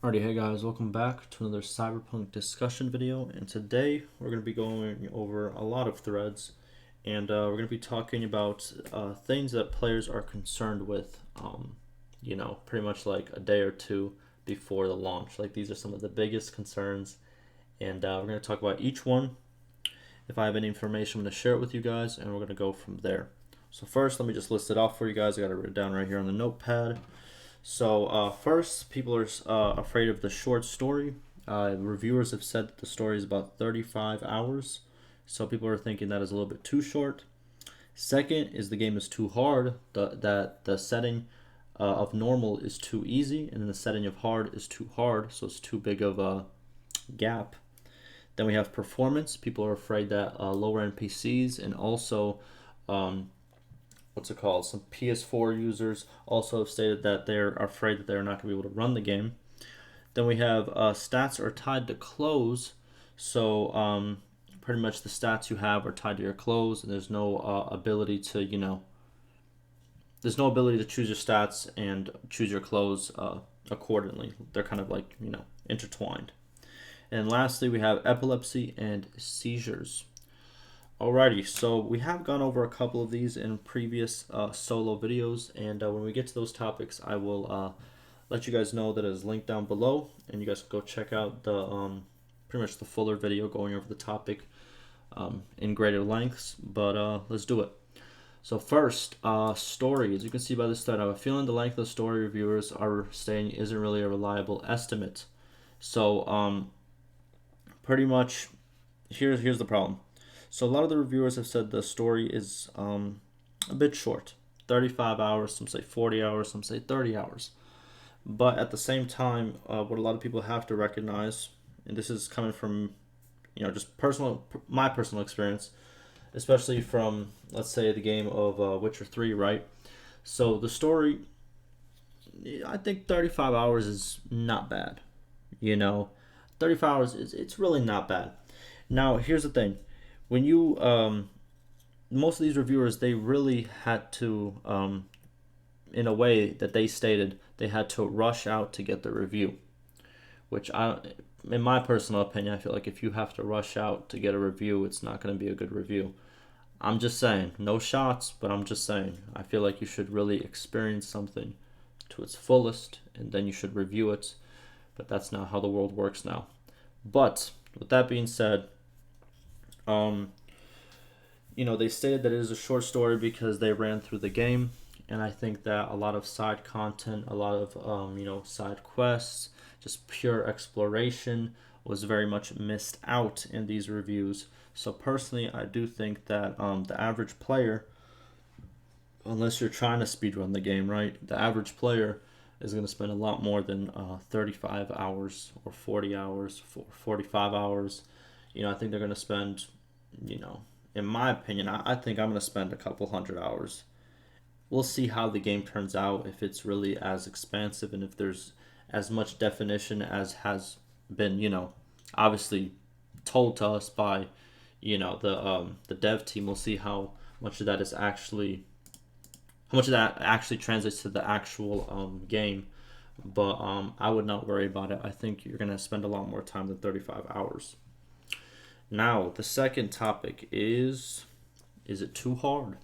Alrighty, hey guys, welcome back to another Cyberpunk discussion video, and today we're going to be going over a lot of threads, and we're going to be talking about things that players are concerned with, pretty much like a day or two before the launch. Like, these are some of the biggest concerns, and we're going to talk about each one. If I have any information, I'm going to share it with you guys, and we're going to go from there. So first, let me just list it off for you guys. I got it written down right here on the notepad. So first, people are afraid of the short story. Reviewers have said that the story is about 35 hours. So people are thinking that is a little bit too short. Second is the game is too hard. That the setting of normal is too easy, and then the setting of hard is too hard. So it's too big of a gap. Then we have performance. People are afraid that lower NPCs and also some PS4 users also have stated that they're afraid that they're not going to be able to run the game. Then we have stats are tied to clothes. So pretty much the stats you have are tied to your clothes, and there's no ability to, there's no ability to choose your stats and choose your clothes accordingly. They're kind of like, intertwined. And lastly, we have epilepsy and seizures. Alrighty, so we have gone over a couple of these in previous solo videos, and when we get to those topics, I will let you guys know that it is linked down below, and you guys can go check out the pretty much the fuller video going over the topic in greater lengths. But let's do it. So first, story. As you can see by this thread, I have a feeling the length of the story reviewers are saying isn't really a reliable estimate. So pretty much, here's the problem. So a lot of the reviewers have said the story is a bit short, 35 hours, some say 40 hours, some say 30 hours. But at the same time, what a lot of people have to recognize, and this is coming from, just my personal experience, especially from, let's say, the game of Witcher 3, right? So the story, I think 35 hours is not bad. 35 hours, it's really not bad. Now, here's the thing. When you most of these reviewers, they really had to in a way that they stated, they had to rush out to get the review, which in my personal opinion, I feel like if you have to rush out to get a review, it's not going to be a good review. I'm just saying, no shots, but I'm just saying, I feel like you should really experience something to its fullest, and then you should review it. But that's not how the world works now. But with that being said, they stated that it is a short story because they ran through the game, and I think that a lot of side content, a lot of side quests, just pure exploration was very much missed out in these reviews. So personally, I do think that the average player, unless you're trying to speedrun the game, right, the average player is going to spend a lot more than 35 hours or 40 hours, 45 hours. I think they're going to spend, in my opinion, I think I'm going to spend a couple hundred hours. We'll see how the game turns out, if it's really as expansive and if there's as much definition as has been, obviously told to us by, the dev team. We'll see how much of that actually translates to the actual game. But I would not worry about it. I think you're going to spend a lot more time than 35 hours. Now, the second topic is it too hard?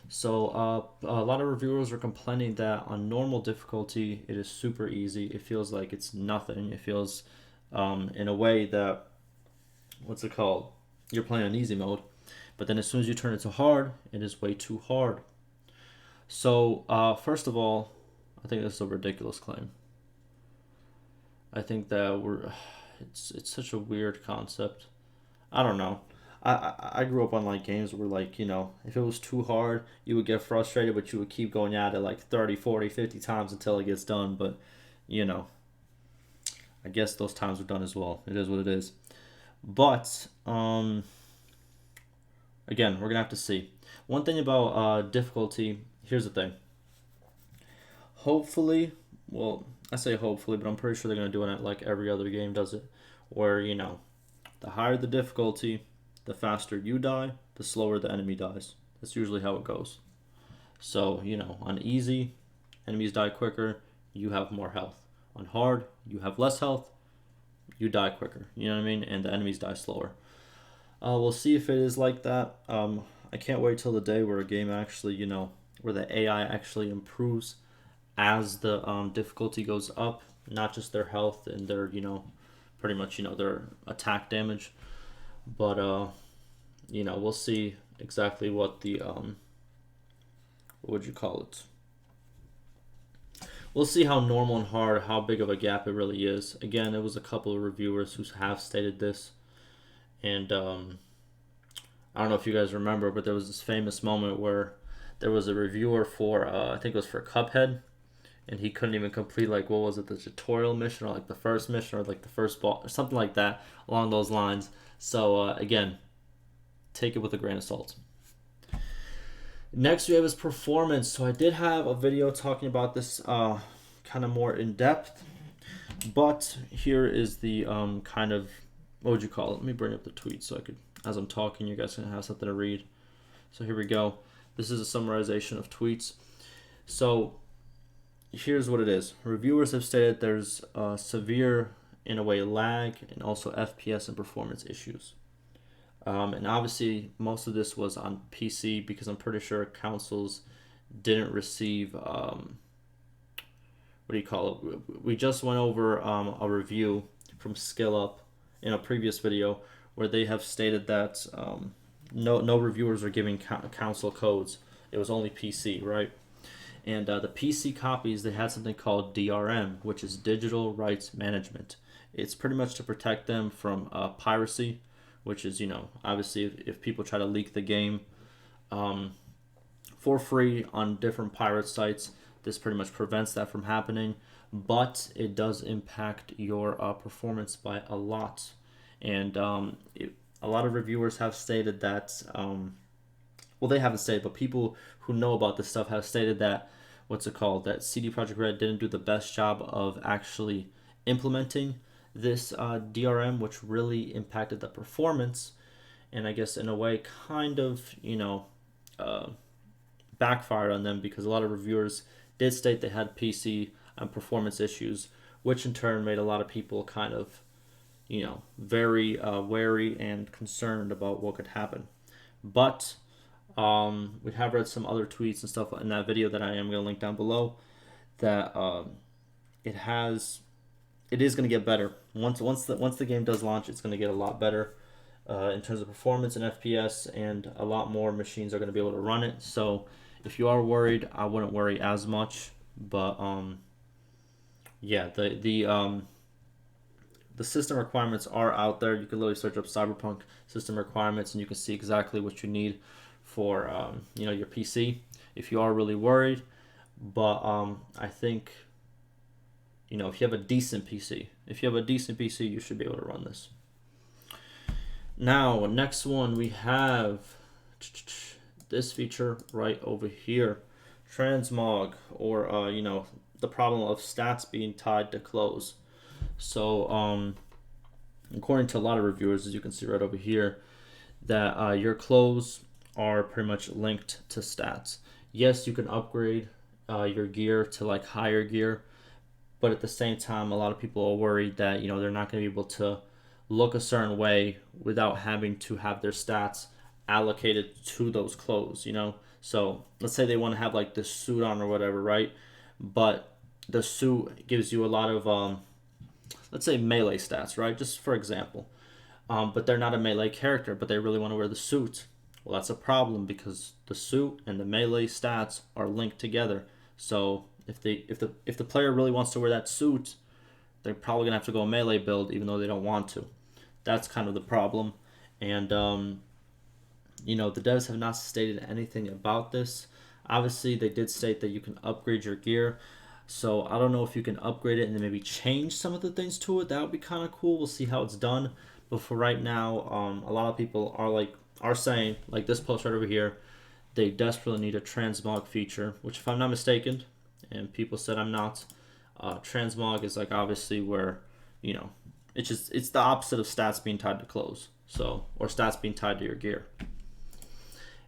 So a lot of reviewers are complaining that on normal difficulty, it is super easy. It feels like it's nothing. It feels in a way that, you're playing on easy mode. But then as soon as you turn it to hard, it is way too hard. So first of all, I think this is a ridiculous claim. I think that it's such a weird concept. I don't know. I grew up on games where if it was too hard, you would get frustrated, but you would keep going at it 30, 40, 50 times until it gets done. But I guess those times are done as well. It is what it is. But again, we're gonna have to see. One thing about difficulty. Here's the thing. Hopefully, well, I say hopefully, but I'm pretty sure they're gonna do it like every other game does it, where the higher the difficulty, the faster you die, the slower the enemy dies. That's usually how it goes. So, on easy, enemies die quicker, you have more health. On hard, you have less health, you die quicker. You know what I mean? And the enemies die slower. We'll see if it is like that. I can't wait till the day where a game actually, where the AI actually improves as the difficulty goes up, not just their health and their, pretty much, their attack damage. But, we'll see exactly what the, what would you call it? We'll see how normal and hard, how big of a gap it really is. Again, there was a couple of reviewers who have stated this. And I don't know if you guys remember, but there was this famous moment where there was a reviewer for, I think it was for Cuphead, and he couldn't even complete, like, what was it, the tutorial mission, or like the first mission, or like the first ball, or something like that, along those lines. So, again, take it with a grain of salt. Next, we have his performance. So I did have a video talking about this kind of more in depth, but here is the kind of, what would you call it? Let me bring up the tweet so I could, as I'm talking, you guys can have something to read. So here we go. This is a summarization of tweets. So here's what it is. Reviewers have stated there's severe, in a way, lag and also FPS and performance issues. And obviously, most of this was on PC because I'm pretty sure consoles didn't receive, what do you call it? We just went over a review from SkillUp in a previous video where they have stated that no reviewers are giving console codes. It was only PC, right? And the PC copies, they had something called DRM, which is Digital Rights Management. It's pretty much to protect them from piracy, which is, obviously if people try to leak the game for free on different pirate sites, this pretty much prevents that from happening. But it does impact your performance by a lot. And a lot of reviewers have stated that, well, they haven't stated, but people who know about this stuff have stated that, that CD Projekt Red didn't do the best job of actually implementing this DRM, which really impacted the performance, and I guess in a way kind of, backfired on them because a lot of reviewers did state they had PC and performance issues, which in turn made a lot of people kind of, very wary and concerned about what could happen. But we have read some other tweets and stuff in that video that I am going to link down below that it is going to get better. Once the game does launch, it's going to get a lot better in terms of performance and FPS, and a lot more machines are going to be able to run it. So if you are worried, I wouldn't worry as much. But yeah, the system requirements are out there. You can literally search up Cyberpunk system requirements, and you can see exactly what you need for your PC if you are really worried. But I think, if you have a decent PC, you should be able to run this. Now, next one, we have this feature right over here, Transmog, or the problem of stats being tied to close. So, according to a lot of reviewers, as you can see right over here, that your clothes are pretty much linked to stats. Yes, you can upgrade your gear to like higher gear, but at the same time, a lot of people are worried that they're not going to be able to look a certain way without having to have their stats allocated to those clothes. So let's say they want to have like this suit on or whatever, right? But the suit gives you a lot of let's say melee stats, right? Just for example. But they're not a melee character, but they really want to wear the suit. Well, that's a problem because the suit and the melee stats are linked together. So if the player really wants to wear that suit, they're probably gonna have to go a melee build, even though they don't want to. That's kind of the problem. And the devs have not stated anything about this. Obviously, they did state that you can upgrade your gear. So I don't know if you can upgrade it and then maybe change some of the things to it. That would be kind of cool. We'll see how it's done. But for right now, a lot of people are saying, like this post right over here, they desperately need a transmog feature, which if I'm not mistaken, and people said I'm not, transmog is like obviously where, it's the opposite of stats being tied to clothes. So, or stats being tied to your gear.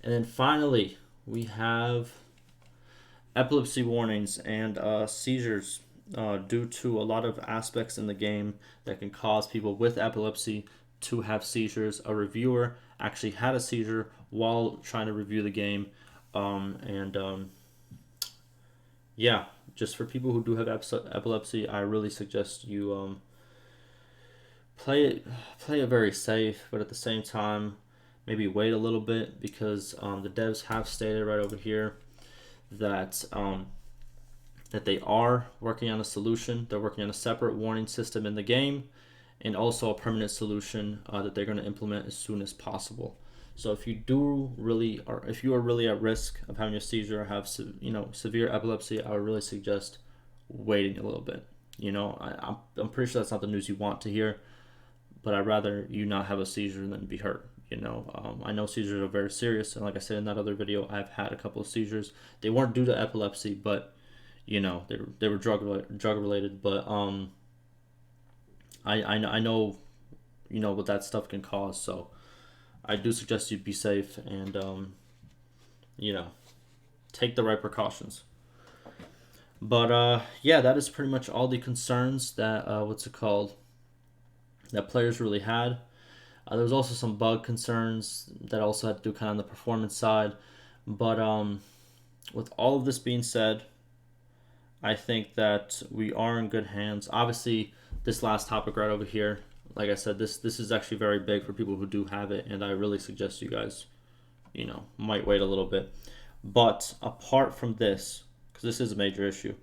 And then finally, we have epilepsy warnings and seizures due to a lot of aspects in the game that can cause people with epilepsy to have seizures. A reviewer actually had a seizure while trying to review the game, and yeah, just for people who do have epilepsy, I really suggest you play it very safe, but at the same time, maybe wait a little bit because the devs have stated right over here that that they are working on a solution. They're working on a separate warning system in the game, and also a permanent solution that they're going to implement as soon as possible. So if if you are really at risk of having a seizure or have severe epilepsy, I would really suggest waiting a little bit. I'm pretty sure that's not the news you want to hear, but I'd rather you not have a seizure than be hurt. I know seizures are very serious, and like I said in that other video, I've had a couple of seizures. They weren't due to epilepsy, but they were drug related. But I know what that stuff can cause. So I do suggest you be safe and take the right precautions. But yeah, that is pretty much all the concerns that that players really had. There was also some bug concerns that also had to do kind of on the performance side. But with all of this being said, I think that we are in good hands. Obviously, this last topic right over here, like I said, this is actually very big for people who do have it, and I really suggest you guys, might wait a little bit. But apart from this, because this is a major issue,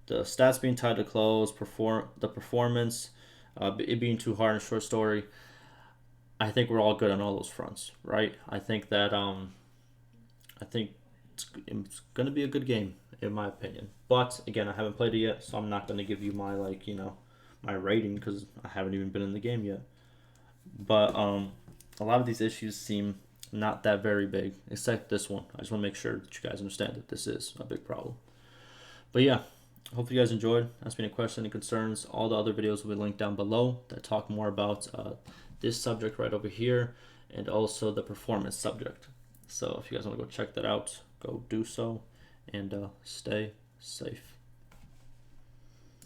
the stats being tied to close, the performance, it being too hard in short story, I think we're all good on all those fronts, right? I think that I think it's gonna be a good game in my opinion. But again, I haven't played it yet, so I'm not gonna give you my my rating because I haven't even been in the game yet. But a lot of these issues seem not that very big, except this one. I just want to make sure that you guys understand that this is a big problem. But yeah, hopefully you guys enjoyed. Ask me any questions, any concerns. All the other videos will be linked down below that talk more about this subject right over here and also the performance subject. So if you guys want to go check that out, go do so and stay safe.